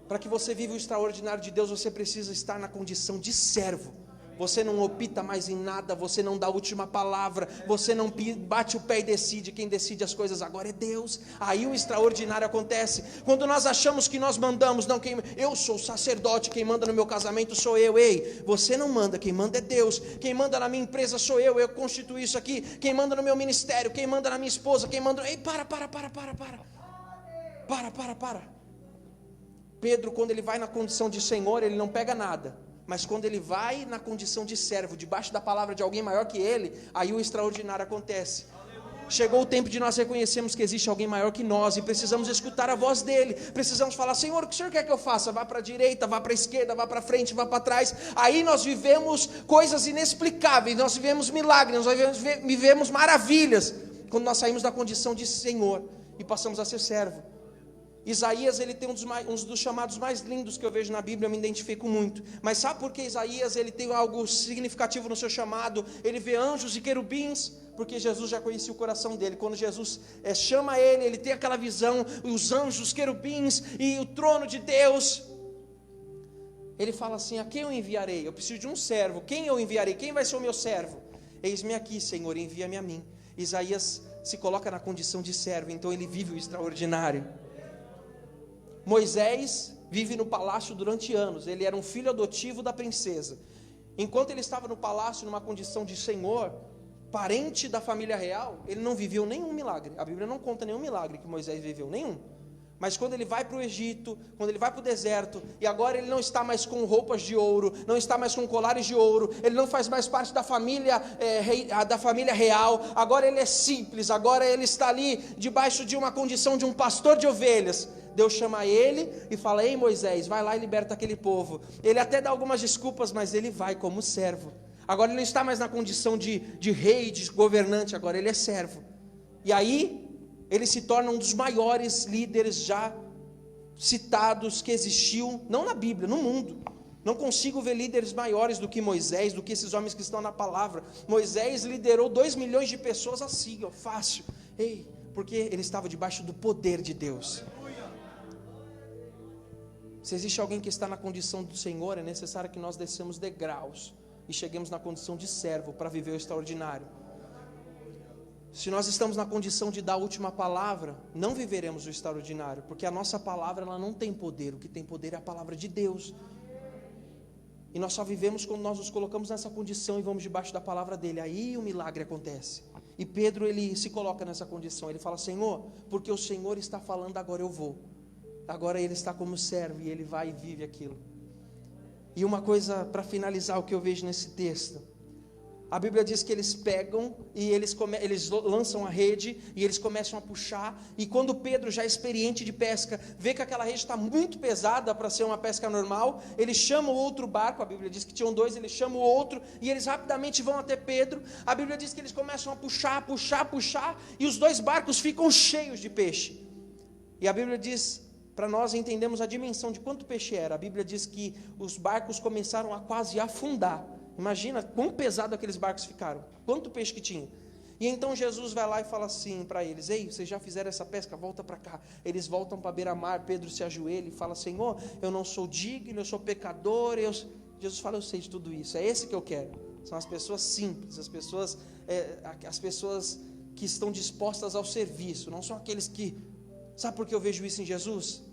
Para que você viva o extraordinário de Deus, você precisa estar na condição de servo. Você não opta mais em nada, você não dá a última palavra, você não bate o pé e decide. Quem decide as coisas agora é Deus. Aí o extraordinário acontece. Quando nós achamos que nós mandamos, não, eu sou sacerdote, quem manda no meu casamento sou eu. Ei, você não manda, quem manda é Deus. Quem manda na minha empresa sou eu constituí isso aqui. Quem manda no meu ministério, quem manda na minha esposa, quem manda... Ei, para. Pedro, quando ele vai na condição de Senhor, ele não pega nada. Mas quando ele vai na condição de servo, debaixo da palavra de alguém maior que ele, aí o extraordinário acontece. Chegou o tempo de nós reconhecermos que existe alguém maior que nós e precisamos escutar a voz dele. Precisamos falar: Senhor, o que o Senhor quer que eu faça? Vá para a direita, vá para a esquerda, vá para frente, vá para trás. Aí nós vivemos coisas inexplicáveis, nós vivemos milagres, nós vivemos maravilhas, quando nós saímos da condição de Senhor e passamos a ser servo. Isaías, ele tem um dos chamados mais lindos que eu vejo na Bíblia, eu me identifico muito. Mas sabe por que Isaías, ele tem algo significativo no seu chamado? Ele vê anjos e querubins, porque Jesus já conhecia o coração dele. Quando Jesus chama ele, ele tem aquela visão, os anjos, os querubins e o trono de Deus. Ele fala assim: a quem eu enviarei? Eu preciso de um servo. Quem eu enviarei? Quem vai ser o meu servo? Eis-me aqui, Senhor, envia-me a mim. Isaías se coloca na condição de servo, então ele vive o extraordinário. Moisés vive no palácio durante anos. Ele era um filho adotivo da princesa. Enquanto ele estava no palácio, numa condição de senhor, parente da família real, ele não viveu nenhum milagre. A Bíblia não conta nenhum milagre que Moisés viveu, nenhum. Mas quando ele vai para o Egito, quando ele vai para o deserto, e agora ele não está mais com roupas de ouro, não está mais com colares de ouro, ele não faz mais parte da família real, agora ele é simples, agora ele está ali debaixo de uma condição de um pastor de ovelhas. Deus chama ele e fala: ei Moisés, vai lá e liberta aquele povo. Ele até dá algumas desculpas, mas ele vai como servo. Agora ele não está mais na condição de rei, de governante, agora ele é servo. E aí ele se torna um dos maiores líderes já citados que existiu, não na Bíblia, no mundo. Não consigo ver líderes maiores do que Moisés, do que esses homens que estão na palavra. Moisés liderou 2 milhões de pessoas assim, ó, fácil. Ei, porque ele estava debaixo do poder de Deus. Se existe alguém que está na condição do Senhor, é necessário que nós desçamos degraus e cheguemos na condição de servo para viver o extraordinário. Se nós estamos na condição de dar a última palavra, não viveremos o extraordinário, porque a nossa palavra ela não tem poder. O que tem poder é a palavra de Deus. E nós só vivemos quando nós nos colocamos nessa condição e vamos debaixo da palavra dele. Aí o milagre acontece. E Pedro, ele se coloca nessa condição. Ele fala: Senhor, porque o Senhor está falando, agora eu vou. Agora ele está como servo e ele vai e vive aquilo. E uma coisa para finalizar o que eu vejo nesse texto. A Bíblia diz que eles pegam e eles lançam a rede e eles começam a puxar. E quando Pedro, já experiente de pesca, vê que aquela rede está muito pesada para ser uma pesca normal, ele chama o outro barco. A Bíblia diz que tinham 2, ele chama o outro e eles rapidamente vão até Pedro. A Bíblia diz que eles começam a puxar e os 2 barcos ficam cheios de peixe. E a Bíblia diz, para nós entendermos a dimensão de quanto peixe era, a Bíblia diz que os barcos começaram a quase afundar. Imagina quão pesado aqueles barcos ficaram, quanto peixe que tinha. E então Jesus vai lá e fala assim para eles: ei, vocês já fizeram essa pesca? Volta para cá. Eles voltam para a beira-mar. Pedro se ajoelha e fala: Senhor, eu não sou digno, eu sou pecador. Jesus fala: eu sei de tudo isso, é esse que eu quero. São as pessoas simples, as pessoas que estão dispostas ao serviço, não são aqueles que... Sabe por que eu vejo isso em Jesus?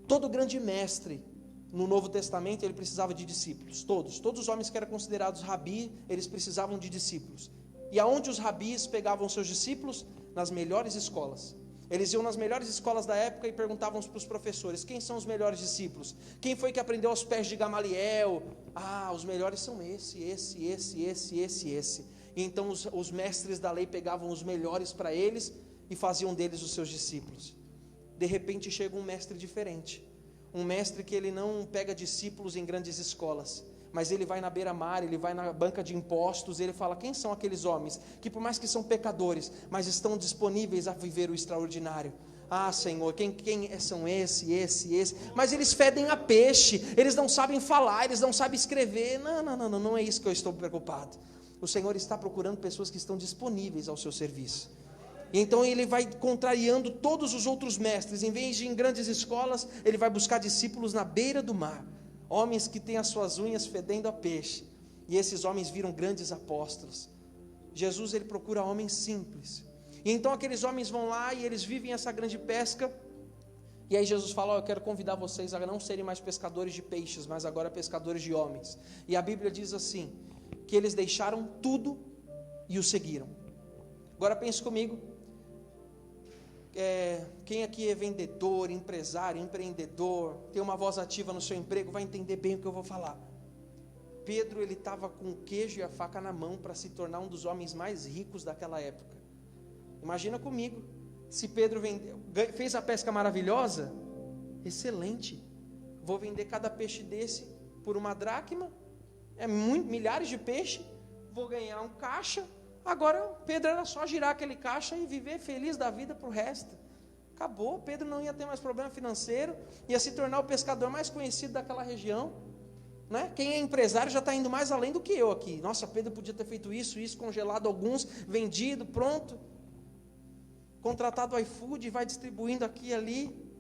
Todo grande mestre no Novo Testamento, ele precisava de discípulos, todos os homens que eram considerados rabi, eles precisavam de discípulos. E aonde os rabis pegavam seus discípulos? Nas melhores escolas. Eles iam nas melhores escolas da época e perguntavam para os professores: quem são os melhores discípulos? Quem foi que aprendeu aos pés de Gamaliel? Ah, os melhores são esse. E então os mestres da lei pegavam os melhores para eles e faziam deles os seus discípulos. De repente chega um mestre diferente, um mestre que ele não pega discípulos em grandes escolas, mas ele vai na beira-mar, ele vai na banca de impostos, ele fala: quem são aqueles homens que, por mais que são pecadores, mas estão disponíveis a viver o extraordinário? Ah, Senhor, quem são esse? Mas eles fedem a peixe, eles não sabem falar, eles não sabem escrever. Não é isso que eu estou preocupado. O Senhor está procurando pessoas que estão disponíveis ao seu serviço. E então ele vai contrariando todos os outros mestres. Em vez de ir em grandes escolas, ele vai buscar discípulos na beira do mar, homens que têm as suas unhas fedendo a peixe, e esses homens viram grandes apóstolos. Jesus, ele procura homens simples, e então aqueles homens vão lá e eles vivem essa grande pesca. E aí Jesus fala: eu quero convidar vocês a não serem mais pescadores de peixes, mas agora pescadores de homens. E a Bíblia diz assim, que eles deixaram tudo e o seguiram. Agora pense comigo, Quem aqui é vendedor, empresário, empreendedor, tem uma voz ativa no seu emprego, vai entender bem o que eu vou falar. Pedro, ele estava com o queijo e a faca na mão para se tornar um dos homens mais ricos daquela época. Imagina comigo, se Pedro fez a pesca maravilhosa, excelente, vou vender cada peixe desse por uma dracma, milhares de peixes, vou ganhar um caixa. Agora Pedro era só girar aquele caixa e viver feliz da vida para o resto. Acabou, Pedro não ia ter mais problema financeiro, ia se tornar o pescador mais conhecido daquela região, né? Quem é empresário já está indo mais além do que eu aqui. Nossa, Pedro podia ter feito isso, congelado alguns, vendido, pronto, contratado iFood, vai distribuindo aqui e ali.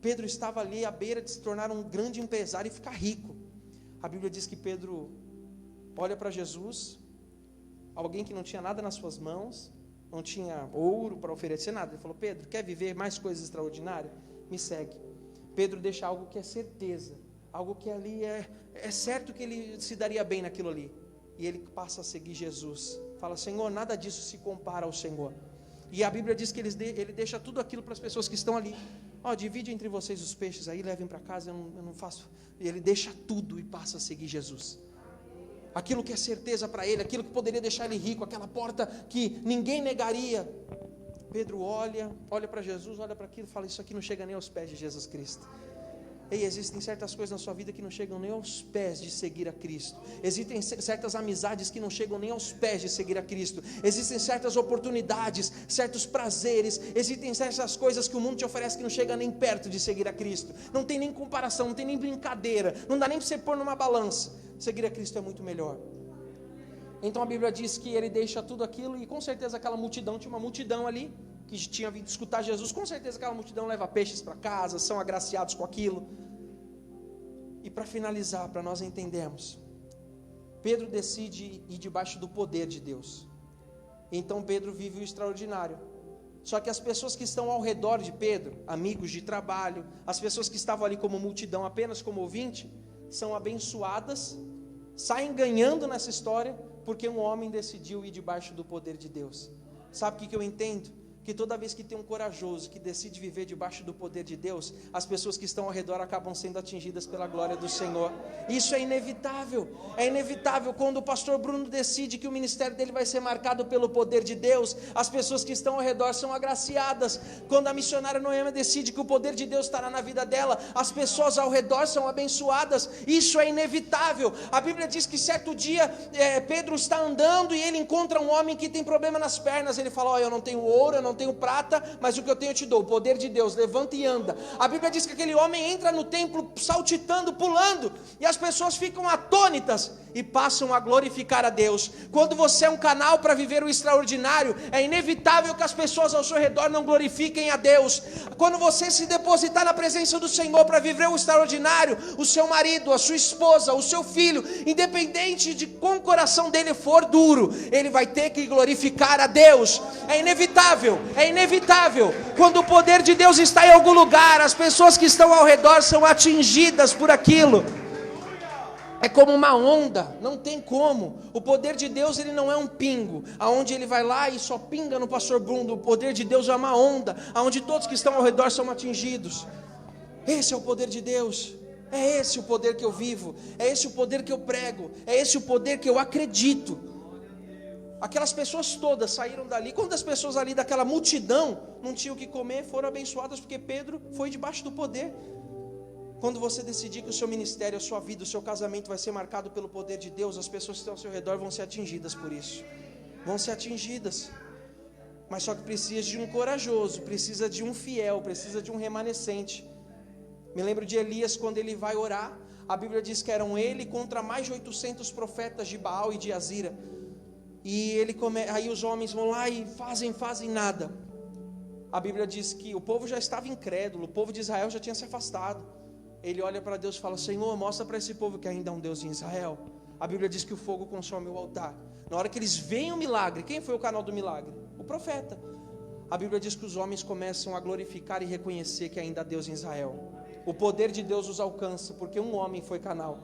Pedro estava ali à beira de se tornar um grande empresário e ficar rico. A Bíblia diz que Pedro olha para Jesus, alguém que não tinha nada nas suas mãos, não tinha ouro para oferecer nada. Ele falou: Pedro, quer viver mais coisas extraordinárias? Me segue. Pedro deixa algo que é certeza, algo que ali é certo que ele se daria bem naquilo ali. E ele passa a seguir Jesus. Fala: Senhor, nada disso se compara ao Senhor. E a Bíblia diz que ele deixa tudo aquilo para as pessoas que estão ali. Divide entre vocês os peixes aí, levem para casa, eu não faço. E ele deixa tudo e passa a seguir Jesus. Aquilo que é certeza para ele, aquilo que poderia deixar ele rico, aquela porta que ninguém negaria. Pedro olha para Jesus, olha para aquilo e fala: isso aqui não chega nem aos pés de Jesus Cristo. Ei, existem certas coisas na sua vida que não chegam nem aos pés de seguir a Cristo. Existem certas amizades que não chegam nem aos pés de seguir a Cristo. Existem certas oportunidades, certos prazeres, existem certas coisas que o mundo te oferece que não chega nem perto de seguir a Cristo. Não tem nem comparação, não tem nem brincadeira, não dá nem para você pôr numa balança. Seguir a Cristo é muito melhor. Então a Bíblia diz que ele deixa tudo aquilo, e com certeza aquela multidão, tinha uma multidão ali que tinha vindo escutar Jesus, com certeza aquela multidão leva peixes para casa, são agraciados com aquilo. E para finalizar, para nós entendermos, Pedro decide ir debaixo do poder de Deus. Então Pedro vive o extraordinário. Só que as pessoas que estão ao redor de Pedro, amigos de trabalho, as pessoas que estavam ali como multidão, apenas como ouvinte, são abençoadas, saem ganhando nessa história, porque um homem decidiu ir debaixo do poder de Deus. Sabe o que eu entendo? Que toda vez que tem um corajoso que decide viver debaixo do poder de Deus, as pessoas que estão ao redor acabam sendo atingidas pela glória do Senhor. Isso é inevitável. É inevitável. Quando o pastor Bruno decide que o ministério dele vai ser marcado pelo poder de Deus, as pessoas que estão ao redor são agraciadas. Quando a missionária Noema decide que o poder de Deus estará na vida dela, as pessoas ao redor são abençoadas. Isso é inevitável. A Bíblia diz que certo dia Pedro está andando e ele encontra um homem que tem problema nas pernas. Ele fala: eu não tenho ouro, eu não tenho prata, mas o que eu tenho eu te dou, o poder de Deus, levanta e anda. A Bíblia diz que aquele homem entra no templo saltitando, pulando, e as pessoas ficam atônitas e passam a glorificar a Deus. Quando você é um canal para viver o extraordinário, é inevitável que as pessoas ao seu redor não glorifiquem a Deus. Quando você se depositar na presença do Senhor para viver o extraordinário, o seu marido, a sua esposa, o seu filho, independente de como o coração dele for duro, ele vai ter que glorificar a Deus. É inevitável. É inevitável. Quando o poder de Deus está em algum lugar, as pessoas que estão ao redor são atingidas por aquilo. É como uma onda, não tem como. O poder de Deus, ele não é um pingo, aonde ele vai lá e só pinga no pastor Bruno. O poder de Deus é uma onda, aonde todos que estão ao redor são atingidos. Esse é o poder de Deus. É esse o poder que eu vivo, é esse o poder que eu prego, é esse o poder que eu acredito. Aquelas pessoas todas saíram dali. Quando as pessoas ali daquela multidão não tinham o que comer, foram abençoadas porque Pedro foi debaixo do poder. Quando você decidir que o seu ministério, a sua vida, o seu casamento vai ser marcado pelo poder de Deus, as pessoas que estão ao seu redor vão ser atingidas por isso. Vão ser atingidas. Mas só que precisa de um corajoso, precisa de um fiel, precisa de um remanescente. Me lembro de Elias quando ele vai orar. A Bíblia diz que eram ele contra mais de 800 profetas de Baal e de Azira. E aí os homens vão lá e fazem nada. A Bíblia diz que o povo já estava incrédulo, o povo de Israel já tinha se afastado. Ele olha para Deus e fala: Senhor, mostra para esse povo que ainda é um Deus em Israel. A Bíblia diz que o fogo consome o altar. Na hora que eles veem o milagre, quem foi o canal do milagre? O profeta. A Bíblia diz que os homens começam a glorificar e reconhecer que ainda há Deus em Israel. O poder de Deus os alcança, porque um homem foi canal.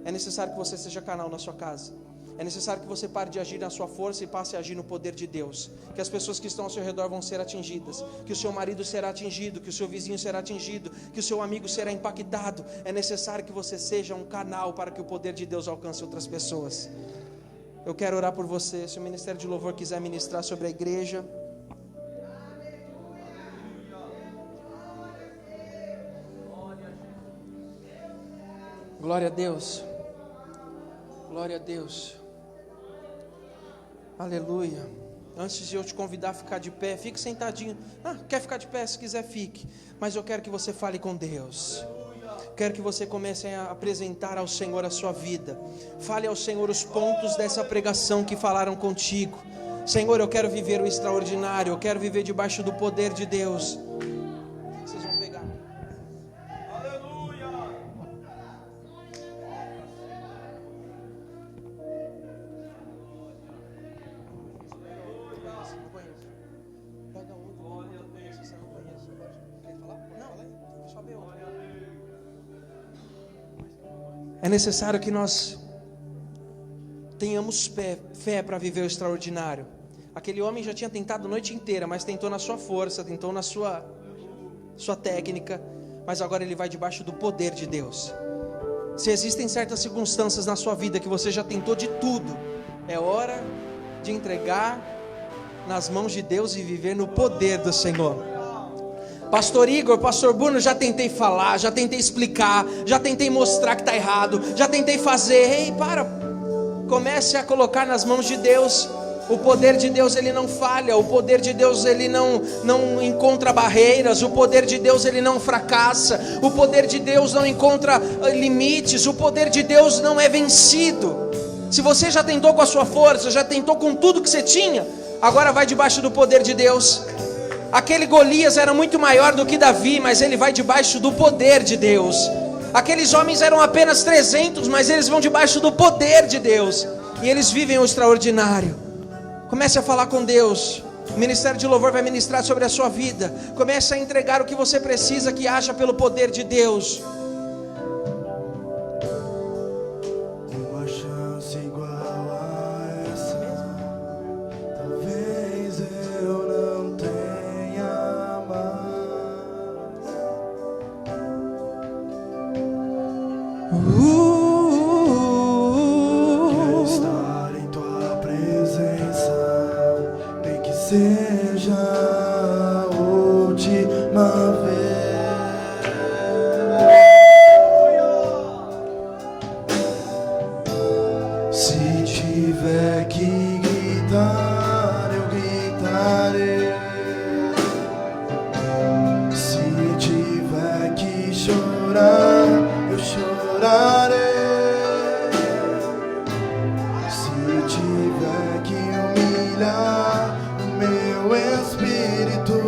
É necessário que você seja canal na sua casa. É necessário que você pare de agir na sua força e passe a agir no poder de Deus. Que as pessoas que estão ao seu redor vão ser atingidas. Que o seu marido será atingido. Que o seu vizinho será atingido. Que o seu amigo será impactado. É necessário que você seja um canal para que o poder de Deus alcance outras pessoas. Eu quero orar por você. Se o Ministério de Louvor quiser ministrar sobre a igreja. Glória a Deus. Glória a Deus. Aleluia. Antes de eu te convidar a ficar de pé, fique sentadinho. Quer ficar de pé? Se quiser, fique. Mas eu quero que você fale com Deus. Quero que você comece a apresentar ao Senhor a sua vida. Fale ao Senhor os pontos dessa pregação que falaram contigo. Senhor, eu quero viver o extraordinário. Eu quero viver debaixo do poder de Deus. Vocês vão pegar. É necessário que nós tenhamos fé para viver o extraordinário. Aquele homem já tinha tentado a noite inteira, mas tentou na sua força, tentou na sua técnica, mas agora ele vai debaixo do poder de Deus. Se existem certas circunstâncias na sua vida que você já tentou de tudo, é hora de entregar nas mãos de Deus e viver no poder do Senhor. Pastor Igor, Pastor Bruno, já tentei falar, já tentei explicar, já tentei mostrar que está errado, já tentei fazer. Ei, comece a colocar nas mãos de Deus. O poder de Deus, ele não falha. O poder de Deus, ele não encontra barreiras. O poder de Deus, ele não fracassa. O poder de Deus não encontra limites. O poder de Deus não é vencido. Se você já tentou com a sua força, já tentou com tudo que você tinha, agora vai debaixo do poder de Deus. Aquele Golias era muito maior do que Davi, mas ele vai debaixo do poder de Deus. Aqueles homens eram apenas 300, mas eles vão debaixo do poder de Deus. E eles vivem o extraordinário. Comece a falar com Deus. O Ministério de Louvor vai ministrar sobre a sua vida. Comece a entregar o que você precisa, que haja pelo poder de Deus. Uma chance igual a essa, talvez eu não tenha mais. Quero estar em tua presença, nem que seja a última vez. Se tiver que gritar, eu gritarei. Se tiver que chorar, eu chorarei. Se tiver que humilhar o meu espírito,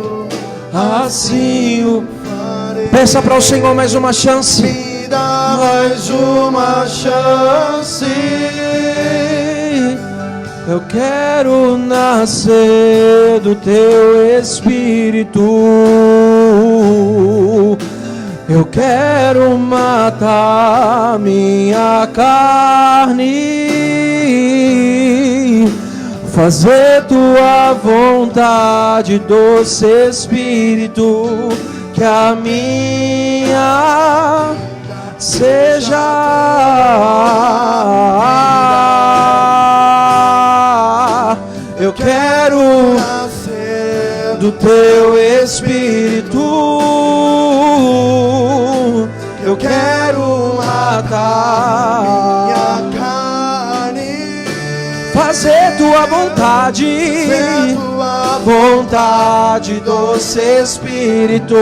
assim o farei. Peça para o Senhor mais uma chance. Me dá mais uma chance. Eu quero nascer do teu espírito. Eu quero matar minha carne, fazer tua vontade, doce Espírito, que a minha seja. Eu quero Nascer do teu Espírito. Eu quero matar minha carne, fazer tua vontade, ser tua vontade, doce Espírito,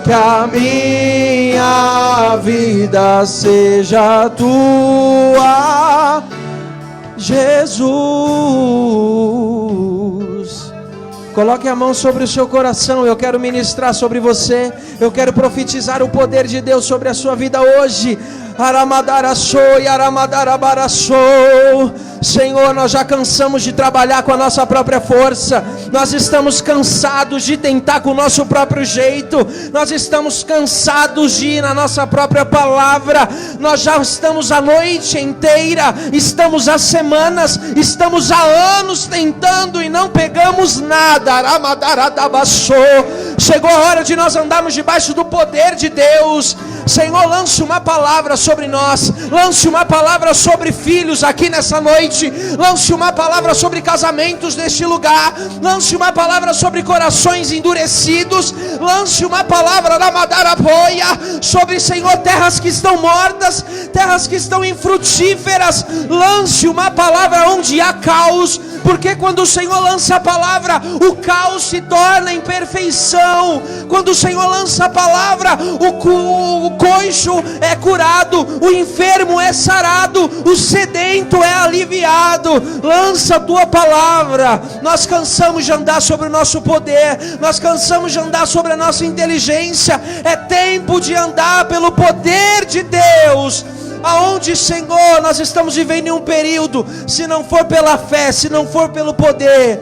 que a minha vida seja tua, Jesus. Coloque a mão sobre o seu coração. Eu quero ministrar sobre você. Eu quero profetizar o poder de Deus sobre a sua vida hoje. Senhor, nós já cansamos de trabalhar com a nossa própria força, nós estamos cansados de tentar com o nosso próprio jeito, nós estamos cansados de ir na nossa própria palavra, nós já estamos a noite inteira, estamos há semanas, estamos há anos tentando e não pegamos nada. Chegou a hora de nós andarmos debaixo do poder de Deus. Senhor, lance uma palavra sobre nós, lance uma palavra sobre filhos aqui nessa noite, lance uma palavra sobre casamentos neste lugar, lance uma palavra sobre corações endurecidos, lance uma palavra na Madarapoia sobre, Senhor, terras que estão mortas, terras que estão infrutíferas. Lance uma palavra onde há caos, porque quando o Senhor lança a palavra, o caos se torna em perfeição. Quando o Senhor lança a palavra, o coxo é curado, o enfermo é sarado, o sedento é aliviado. Lança a tua palavra. Nós cansamos de andar sobre o nosso poder, nós cansamos de andar sobre a nossa inteligência. É tempo de andar pelo poder de Deus. Aonde, Senhor, nós estamos vivendo em um período, se não for pela fé, se não for pelo poder,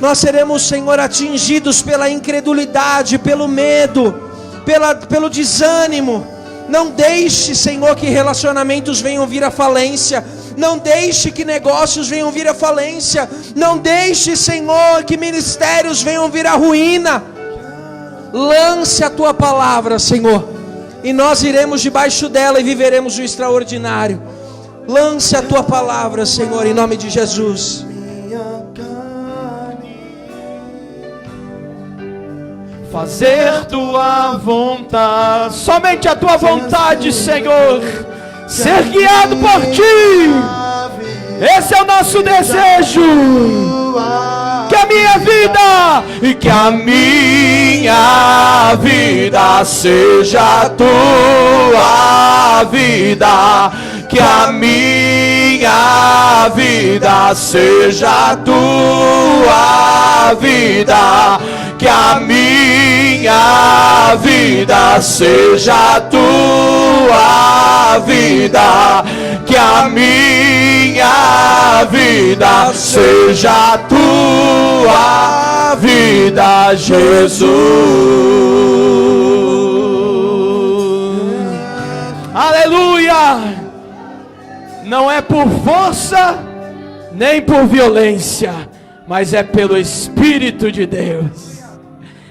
nós seremos, Senhor, atingidos pela incredulidade, pelo medo, pelo desânimo. Não deixe, Senhor, que relacionamentos venham vir à falência. Não deixe que negócios venham vir à falência. Não deixe, Senhor, que ministérios venham vir à ruína. Lance a tua palavra, Senhor, e nós iremos debaixo dela e viveremos o extraordinário. Lance a tua palavra, Senhor, em nome de Jesus. Fazer tua vontade, somente a tua vontade, Senhor. Ser guiado por ti. Esse é o nosso desejo. Que a minha vida e que a minha vida seja tua vida. Que a minha vida seja tua vida. Que a minha vida seja tua vida. Que a minha vida seja tua vida, Jesus. Aleluia! Não é por força, nem por violência, mas é pelo Espírito de Deus.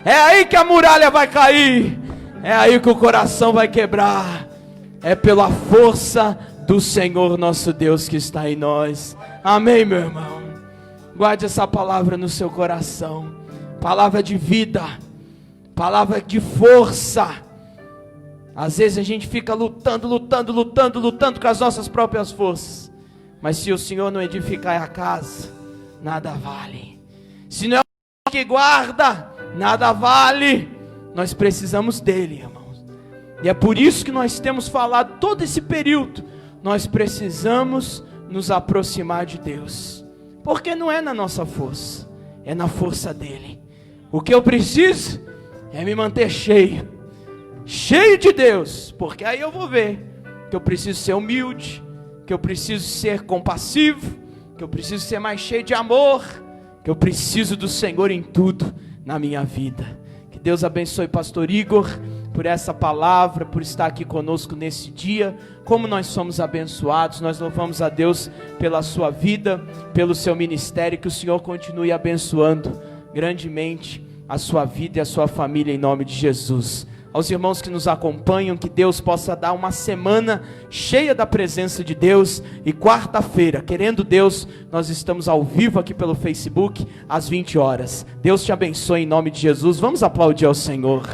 É aí que a muralha vai cair, é aí que o coração vai quebrar. É pela força do Senhor nosso Deus que está em nós. Amém, meu irmão? Guarde essa palavra no seu coração. Palavra de vida, palavra de força. Às vezes a gente fica lutando com as nossas próprias forças. Mas se o Senhor não edificar a casa, nada vale. Se não é o que guarda, nada vale. Nós precisamos dele, irmãos. E é por isso que nós temos falado todo esse período. Nós precisamos nos aproximar de Deus. Porque não é na nossa força, é na força dele. O que eu preciso é me manter cheio de Deus. Porque aí eu vou ver que eu preciso ser humilde, que eu preciso ser compassivo, que eu preciso ser mais cheio de amor, que eu preciso do Senhor em tudo na minha vida. Que Deus abençoe pastor Igor por essa palavra, por estar aqui conosco nesse dia. Como nós somos abençoados, nós louvamos a Deus pela sua vida, pelo seu ministério. Que o Senhor continue abençoando grandemente a sua vida e a sua família em nome de Jesus. Aos irmãos que nos acompanham, que Deus possa dar uma semana cheia da presença de Deus. E quarta-feira, querendo Deus, nós estamos ao vivo aqui pelo Facebook às 20 horas. Deus te abençoe em nome de Jesus. Vamos aplaudir ao Senhor.